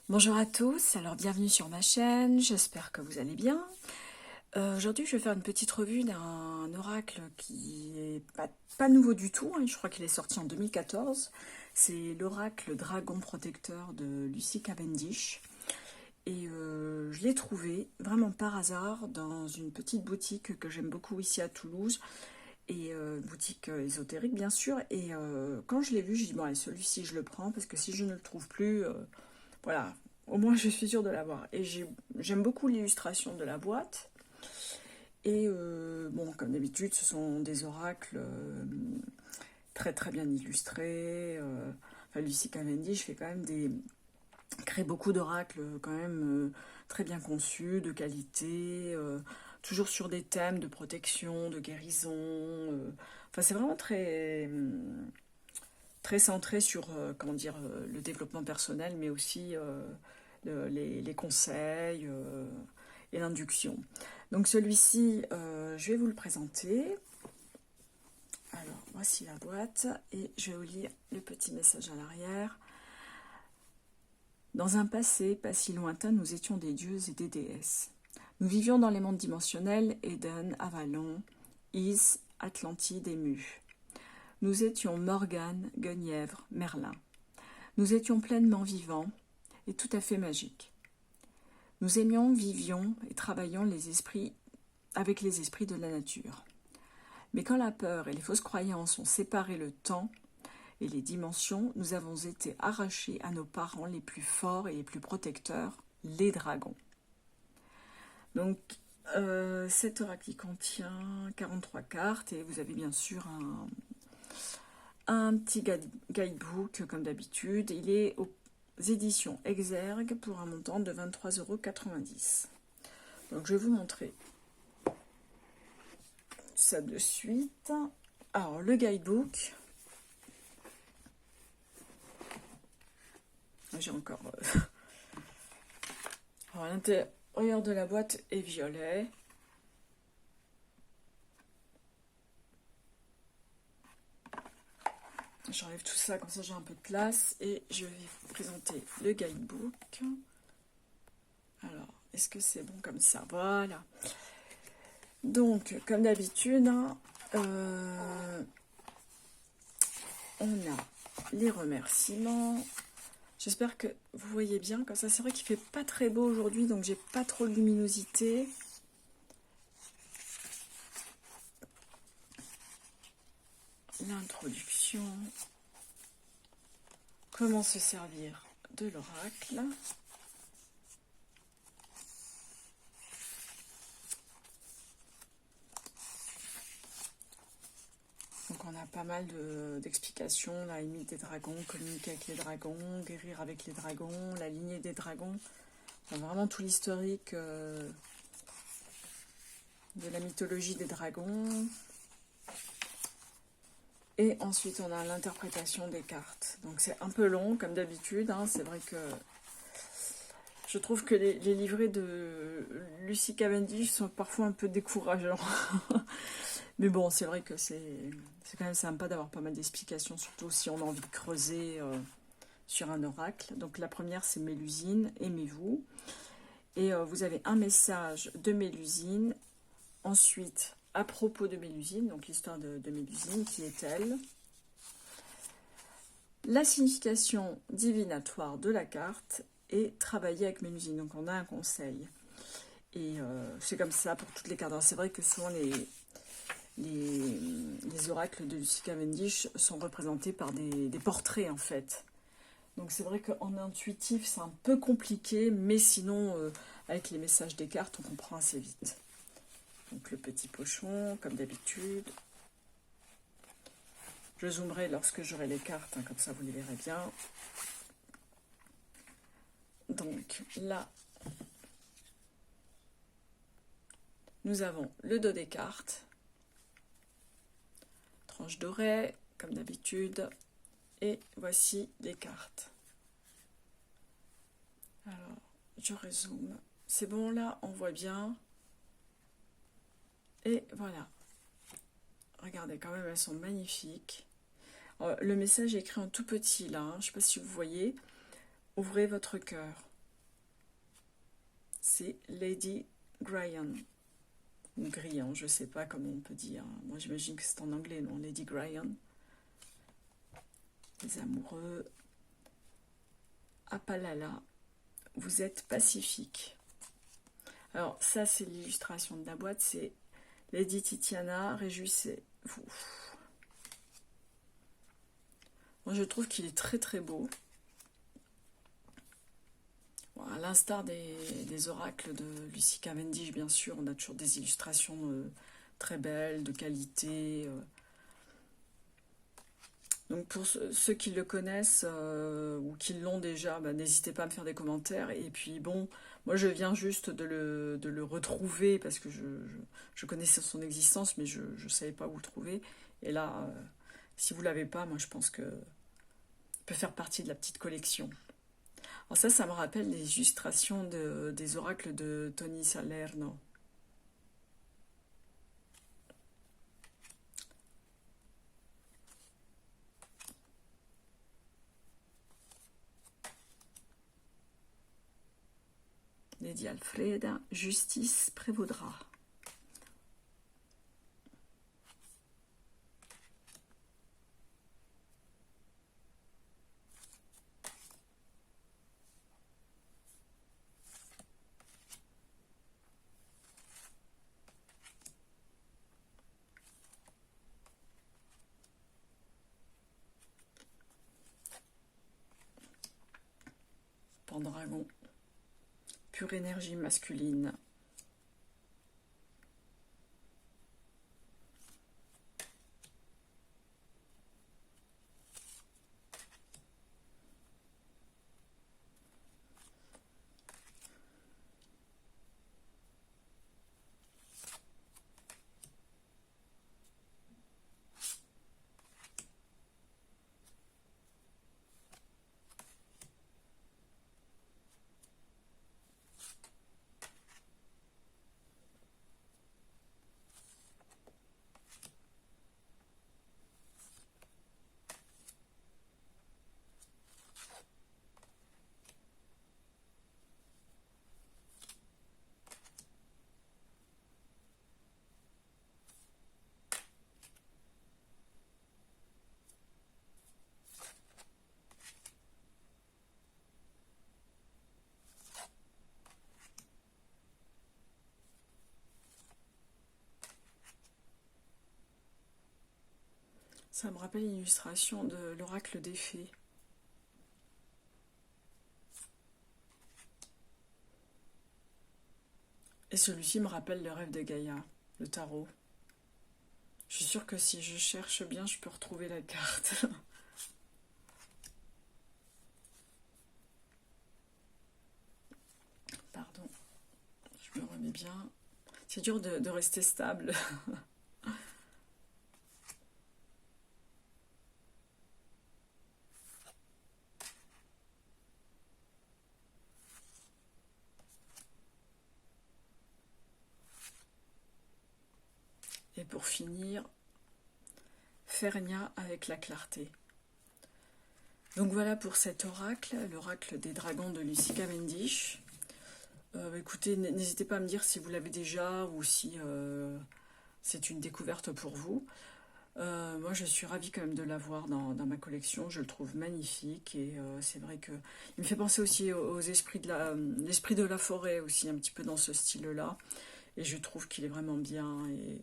Bonjour à tous, alors bienvenue sur ma chaîne, j'espère que vous allez bien. Aujourd'hui je vais faire une petite revue d'un oracle qui est pas nouveau du tout, hein, je crois qu'il est sorti en 2014. C'est l'oracle Dragon Protecteur de Lucy Cavendish. Et je l'ai trouvé vraiment par hasard dans une petite boutique que j'aime beaucoup ici à Toulouse. Et boutique ésotérique bien sûr. Et quand je l'ai vu, j'ai dit bon allez, celui-ci je le prends parce que si je ne le trouve plus... voilà, au moins je suis sûre de l'avoir. Et j'aime beaucoup l'illustration de la boîte. Et bon, comme d'habitude, ce sont des oracles très très bien illustrés. Enfin, Lucy Cavendish fait quand même crée beaucoup d'oracles quand même très bien conçus, de qualité, toujours sur des thèmes de protection, de guérison. Enfin, c'est vraiment très centré sur comment dire, le développement personnel, mais aussi les conseils et l'induction. Donc celui-ci, je vais vous le présenter. Alors, voici la boîte et je vais vous lire le petit message à l'arrière. Dans un passé pas si lointain, nous étions des dieux et des déesses. Nous vivions dans les mondes dimensionnels, Éden, Avalon, Is, Atlantide et Mu. Nous étions Morgane, Guenièvre, Merlin. Nous étions pleinement vivants et tout à fait magiques. Nous aimions, vivions et travaillions avec les esprits de la nature. Mais quand la peur et les fausses croyances ont séparé le temps et les dimensions, nous avons été arrachés à nos parents les plus forts et les plus protecteurs, les dragons. Donc, cet oracle contient 43 cartes et vous avez bien sûr un petit guidebook comme d'habitude. Il est aux éditions Exergue pour un montant de 23,90 €. Donc, je vais vous montrer ça de suite. Alors, le guidebook. J'ai encore... Alors, l'intérieur de la boîte est violet. J'enlève tout ça, comme ça j'ai un peu de place. Et je vais vous présenter le guidebook. Alors, est-ce que c'est bon comme ça? Voilà. Donc, comme d'habitude, on a les remerciements. J'espère que vous voyez bien. Comme ça, c'est vrai qu'il fait pas très beau aujourd'hui, donc j'ai pas trop de luminosité. L'introduction. Comment se servir de l'oracle. Donc on a pas mal d'explications, la limite des dragons, communiquer avec les dragons, guérir avec les dragons, la lignée des dragons. Enfin, vraiment tout l'historique de la mythologie des dragons. Et ensuite on a l'interprétation des cartes. Donc c'est un peu long comme d'habitude, hein. C'est vrai que je trouve que les livrets de Lucy Cavendish sont parfois un peu décourageants. Mais bon, c'est vrai que c'est quand même sympa d'avoir pas mal d'explications, surtout si on a envie de creuser sur un oracle. Donc la première, c'est Mélusine, aimez-vous. Et vous avez un message de Mélusine. Ensuite, à propos de Mélusine, donc l'histoire de Mélusine, qui est-elle? La signification divinatoire de la carte et travailler avec Mélusine. Donc on a un conseil. Et c'est comme ça pour toutes les cartes. C'est vrai que souvent les oracles de Lucy Cavendish sont représentés par des portraits en fait. Donc c'est vrai qu'en intuitif c'est un peu compliqué, mais sinon avec les messages des cartes on comprend assez vite. Donc le petit pochon comme d'habitude. Je zoomerai lorsque j'aurai les cartes, hein, comme ça vous les verrez bien. Donc là, nous avons le dos des cartes. Tranche dorée, comme d'habitude. Et voici les cartes. Alors, je résume. C'est bon là, on voit bien. Et voilà. Regardez, quand même, elles sont magnifiques. Alors, le message est écrit en tout petit là, hein. Je ne sais pas si vous voyez. Ouvrez votre cœur. c'est Lady Graham. Ou Grian, je sais pas comment on peut dire. Moi j'imagine que c'est en anglais, non? Lady Graham. Les amoureux. Apalala, vous êtes pacifique. Alors ça c'est l'illustration de la boîte, c'est Lady Titiana, réjouissez-vous. Moi je trouve qu'il est très très beau. Bon, à l'instar des oracles de Lucy Cavendish, bien sûr, on a toujours des illustrations très belles, de qualité. Donc pour ceux qui le connaissent ou qui l'ont déjà, bah, n'hésitez pas à me faire des commentaires. Et puis bon, moi je viens juste de le retrouver parce que je connaissais son existence, mais je ne savais pas où le trouver. Et là, si vous ne l'avez pas, moi je pense que peut faire partie de la petite collection. Alors ça me rappelle les illustrations des oracles de Tony Salerno. Lady Alfreda, justice prévaudra. Pendragon, pure énergie masculine. Ça me rappelle une illustration de l'oracle des fées. Et celui-ci me rappelle le rêve de Gaïa, le tarot. Je suis sûre que si je cherche bien, je peux retrouver la carte. Pardon, je me remets bien. C'est dur de rester stable. Et pour finir, Fernia avec la clarté. Donc voilà pour cet oracle, l'oracle des dragons de Lucy Cavendish. Écoutez, n'hésitez pas à me dire si vous l'avez déjà ou si c'est une découverte pour vous. Moi, je suis ravie quand même de l'avoir dans ma collection. Je le trouve magnifique et c'est vrai que il me fait penser aussi aux esprits l'esprit de la forêt aussi, un petit peu dans ce style-là. Et je trouve qu'il est vraiment bien. Et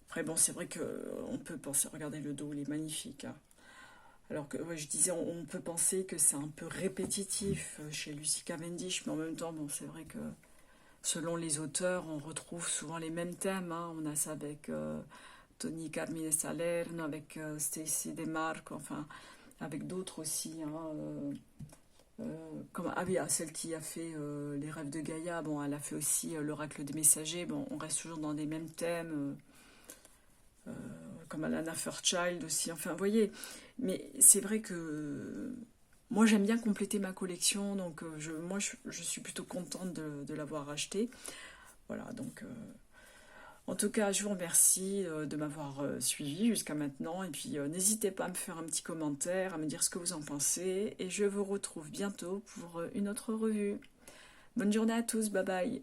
après, bon, c'est vrai qu'on peut penser, regardez le dos, il est magnifique, hein. Alors que ouais, je disais, on peut penser que c'est un peu répétitif chez Lucy Cavendish, mais en même temps, bon, c'est vrai que selon les auteurs, on retrouve souvent les mêmes thèmes, hein. On a ça avec Tony Carmine Salerno, avec Stacy DeMarco, enfin, avec d'autres aussi, hein, comme ah oui, celle qui a fait les rêves de Gaïa, bon, elle a fait aussi l'oracle des messagers. Bon, on reste toujours dans les mêmes thèmes. Comme Alana Fairchild aussi, enfin vous voyez, mais c'est vrai que moi j'aime bien compléter ma collection, donc je suis plutôt contente de l'avoir acheté. Voilà, donc en tout cas je vous remercie de m'avoir suivi jusqu'à maintenant, et puis n'hésitez pas à me faire un petit commentaire, à me dire ce que vous en pensez, et je vous retrouve bientôt pour une autre revue. Bonne journée à tous, bye bye.